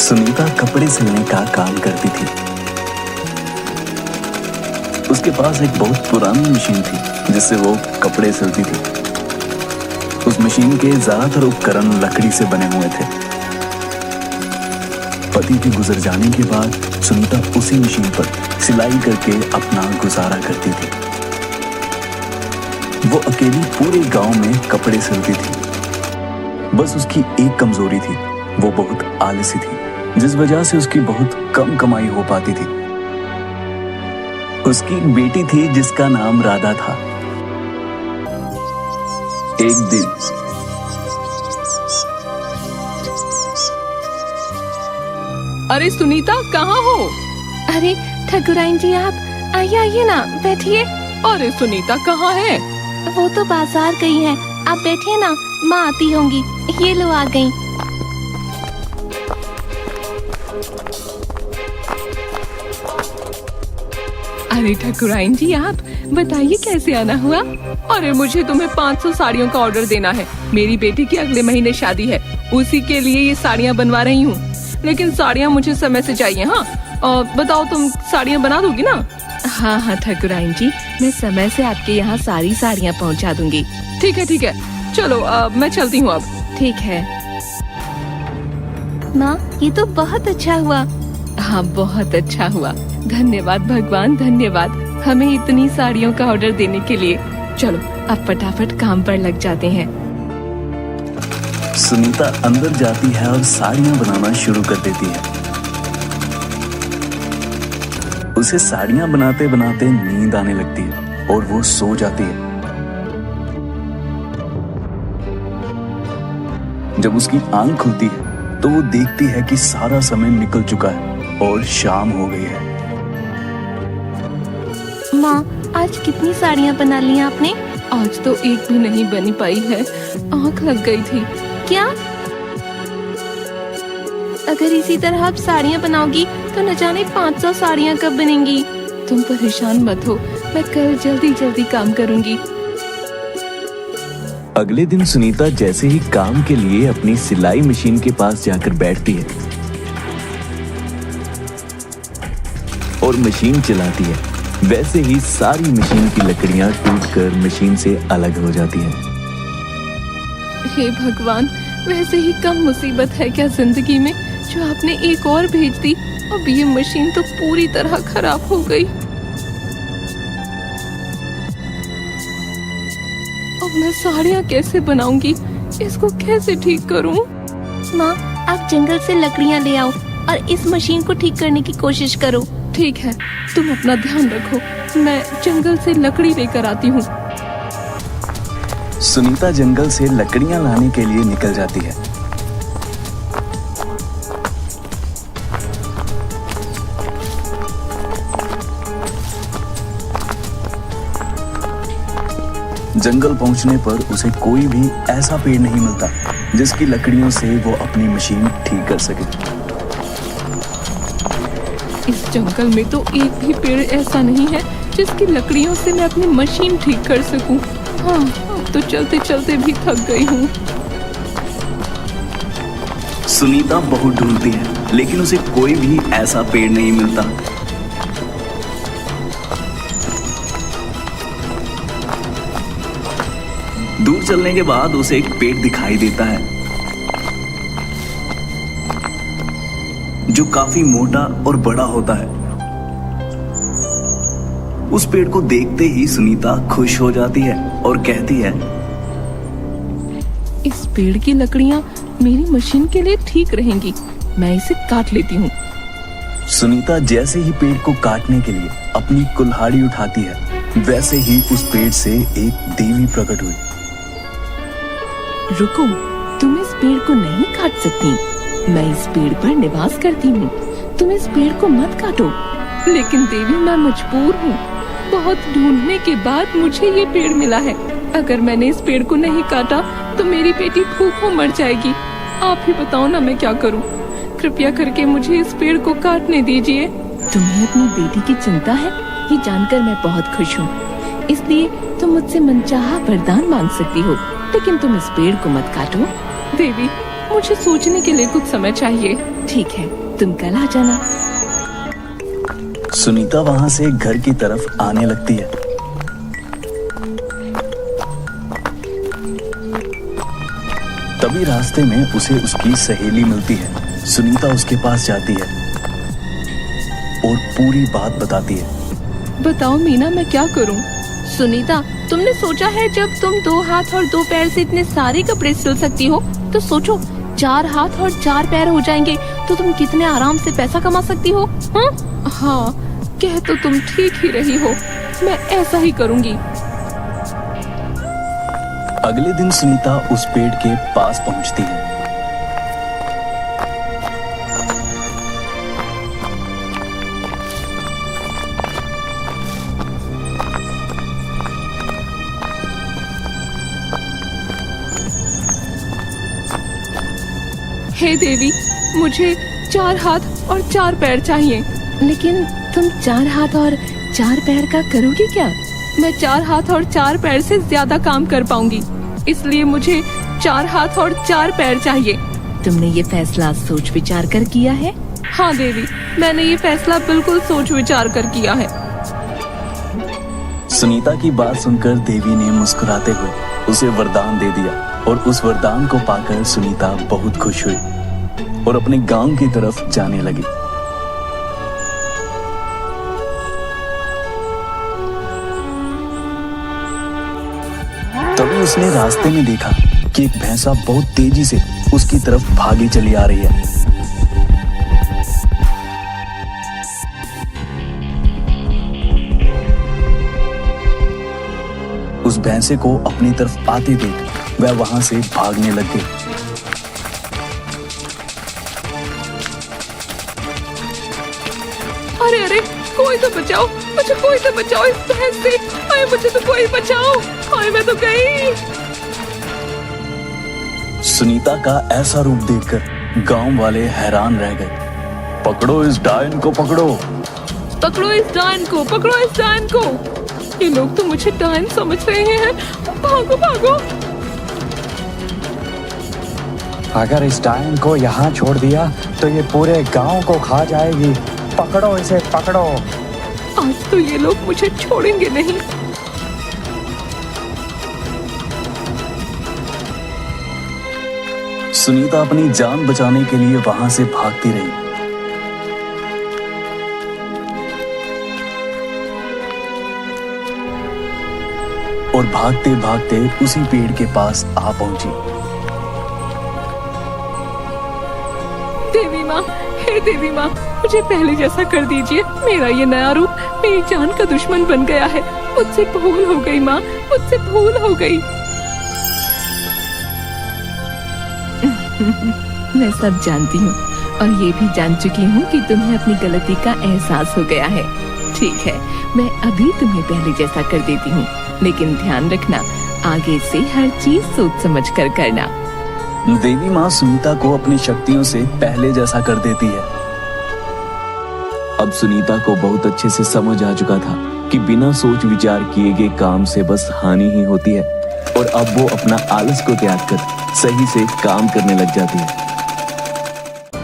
सुनीता कपड़े सिलने का काम करती थी। उसके पास एक बहुत पुरानी मशीन थी जिससे वो कपड़े सिलती थी। उस मशीन के ज्यादातर उपकरण लकड़ी से बने हुए थे। पति के गुजर जाने के बाद सुनीता उसी मशीन पर सिलाई करके अपना गुजारा करती थी। वो अकेली पूरे गांव में कपड़े सिलती थी। बस उसकी एक कमजोरी थी, वो बहुत आलसी थी, जिस वजह से उसकी बहुत कम कमाई हो पाती थी। उसकी एक बेटी थी जिसका नाम राधा था। एक दिन अरे सुनीता, कहाँ हो? अरे ठाकुराइन जी, आप आइए आइए ना, बैठिए। अरे सुनीता कहाँ है? वो तो बाजार गई हैं, आप बैठिए ना, माँ आती होंगी। ये लो आ गई। अरे ठाकुराइन जी, आप बताइए कैसे आना हुआ? अरे मुझे तुम्हें 500 साड़ियों का ऑर्डर देना है। मेरी बेटी की अगले महीने शादी है, उसी के लिए ये साड़ियाँ बनवा रही हूँ। लेकिन साड़ियाँ मुझे समय से चाहिए। हाँ, बताओ तुम साड़ियाँ बना दोगी ना? हाँ हाँ ठाकुराइन जी, मैं समय से आपके यहाँ सारी साड़ियाँ पहुँचा दूंगी। ठीक है, चलो मैं चलती हूँ अब। ठीक है माँ, ये तो बहुत अच्छा हुआ। हाँ, बहुत अच्छा हुआ। धन्यवाद भगवान, धन्यवाद हमें इतनी साड़ियों का ऑर्डर देने के लिए। चलो अब फटाफट काम पर लग जाते हैं। सुनीता अंदर जाती है और साड़ियां बनाना शुरू कर देती है। उसे साड़ियां बनाते बनाते नींद आने लगती है और वो सो जाती है। जब उसकी आंख खुलती है तो वो देखती है कि सारा समय निकल चुका है और शाम हो गई है। माँ, आज कितनी साड़ियाँ बना ली आपने? आज तो एक भी नहीं बनी पाई है, आंख लग गई थी। क्या? अगर इसी तरह आप साड़ियाँ बनाओगी तो न जाने 500 साड़ियाँ कब बनेंगी। तुम परेशान मत हो, मैं कल जल्दी काम करूँगी। अगले दिन सुनीता जैसे ही काम के लिए अपनी सिलाई मशीन के पास जाकर बैठती है और मशीन चलाती है, वैसे ही सारी मशीन की लकड़ियां टूटकर मशीन से अलग हो जाती हैं। हे भगवान, वैसे ही कम मुसीबत है क्या जिंदगी में जो आपने एक और भेज दी। अब ये मशीन तो पूरी तरह खराब हो गई। अब मैं साड़ियाँ कैसे बनाऊंगी, इसको कैसे ठीक करूं? माँ, आप जंगल से लकड़ियाँ ले आओ और इस मशीन को ठीक करने की कोशिश करो। ठीक है, तुम अपना ध्यान रखो, मैं जंगल से लकड़ी लेकर आती हूँ। सुनीता जंगल से लकड़ियां लाने के लिए निकल जाती है। जंगल पहुंचने पर उसे कोई भी ऐसा पेड़ नहीं मिलता जिसकी लकड़ियों से वो अपनी मशीन ठीक कर सके। इस जंगल में तो एक भी पेड़ ऐसा नहीं है जिसकी लकड़ियों से मैं अपनी मशीन ठीक कर सकूं। हाँ, अब तो चलते चलते भी थक गई हूँ। सुनीता बहुत ढूंढती है लेकिन उसे कोई भी ऐसा पेड़ नहीं मिलता। दूर चलने के बाद उसे एक पेड़ दिखाई देता है जो काफी मोटा और बड़ा होता है। उस पेड़ को देखते ही सुनीता खुश हो जाती है और कहती है, इस पेड़ की लकड़ियाँ मेरी मशीन के लिए ठीक रहेंगी, मैं इसे काट लेती हूँ। सुनीता जैसे ही पेड़ को काटने के लिए अपनी कुल्हाड़ी उठाती है, वैसे ही उस पेड़ से एक देवी प्रकट हुई। रुको, तुम इस पेड़ को नहीं काट सकती, मैं इस पेड़ पर निवास करती हूँ, तुम इस पेड़ को मत काटो। लेकिन देवी, मैं मजबूर हूँ, बहुत ढूंढने के बाद मुझे ये पेड़ मिला है। अगर मैंने इस पेड़ को नहीं काटा तो मेरी बेटी भूखों मर जाएगी। आप ही बताओ ना, मैं क्या करूँ? कृपया करके मुझे इस पेड़ को काटने दीजिए। तुम्हें अपनी बेटी की चिंता है, ये जानकर मैं बहुत खुश हूँ। इसलिए तुम मुझसे मनचाहा वरदान मांग सकती हो, लेकिन तुम इस पेड़ को मत काटो। देवी, मुझे सोचने के लिए कुछ समय चाहिए। ठीक है, तुम कल आ जाना। सुनीता वहां से घर की तरफ आने लगती है। तभी रास्ते में उसे उसकी सहेली मिलती है। सुनीता उसके पास जाती है और पूरी बात बताती है। बताओ मीना, मैं क्या करूं? सुनीता, तुमने सोचा है जब तुम 2 हाथ और 2 पैर से इतने सारे कपड़े सिल सकती हो, तो सोचो 4 हाथ और 4 पैर हो जाएंगे तो तुम कितने आराम से पैसा कमा सकती हो। हाँ, कह तो तुम ठीक ही रही हो, मैं ऐसा ही करूंगी। अगले दिन सुनीता उस पेड़ के पास पहुंचती है। हे देवी, मुझे 4 हाथ और 4 पैर चाहिए। लेकिन तुम 4 हाथ और 4 पैर का करोगी क्या? मैं 4 हाथ और 4 पैर से ज्यादा काम कर पाऊंगी, इसलिए मुझे 4 हाथ और 4 पैर चाहिए। तुमने ये फैसला सोच विचार कर किया है? हाँ देवी, मैंने ये फैसला बिल्कुल सोच विचार कर किया है। सुनीता की बात सुनकर देवी ने मुस्कुराते हुए उसे वरदान दे दिया और उस वरदान को पाकर सुनीता बहुत खुश हुई और अपने गांव की तरफ जाने लगी। तभी उसने रास्ते में देखा कि एक भैंसा बहुत तेजी से उसकी तरफ भागी चली आ रही है। उस भैंसे को अपनी तरफ आते देख वह वहां से भागने लग गई। अरे अरे, कोई तो बचाओ मुझे, कोई तो बचाओ इस भैंस से। अरे मुझे तो कोई बचाओ, अरे मैं तो गई। सुनीता का ऐसा रूप देखकर गांव वाले हैरान रह गए। पकड़ो इस डायन को, पकड़ो। पकड़ो इस डायन को, पकड़ो इस डायन को। ये लोग तो मुझे डायन समझ रहे हैं। भागो भागो। अगर इस डायन को यहाँ छोड़ दिया तो ये पूरे गांव को खा जाएगी। पकड़ो इसे, पकड़ो। आज तो ये लोग मुझे छोड़ेंगे नहीं। सुनीता अपनी जान बचाने के लिए वहां से भागती रही। और भागते भागते उसी पेड़ के पास आ पहुंची। देवी माँ, हे देवी माँ, मुझे पहले जैसा कर दीजिए। मेरा ये नया रूप मेरी जान का दुश्मन बन गया है। मुझसे भूल हो गई माँ, मुझसे भूल हो गई। मैं सब जानती हूँ और ये भी जान चुकी हूँ कि तुम्हें अपनी गलती का एहसास हो गया है। ठीक है, मैं अभी तुम्हें पहले जैसा कर देती हूँ, लेकिन ध्यान रखना आगे से हर चीज सोच समझ कर करना। देवी माँ सुनीता को अपनी शक्तियों से पहले जैसा कर देती है। अब सुनीता को बहुत अच्छे से समझ आ चुका था कि बिना सोच विचार किए गए काम से बस हानि ही होती है और अब वो अपना आलस को त्याग कर सही से काम करने लग जाती है।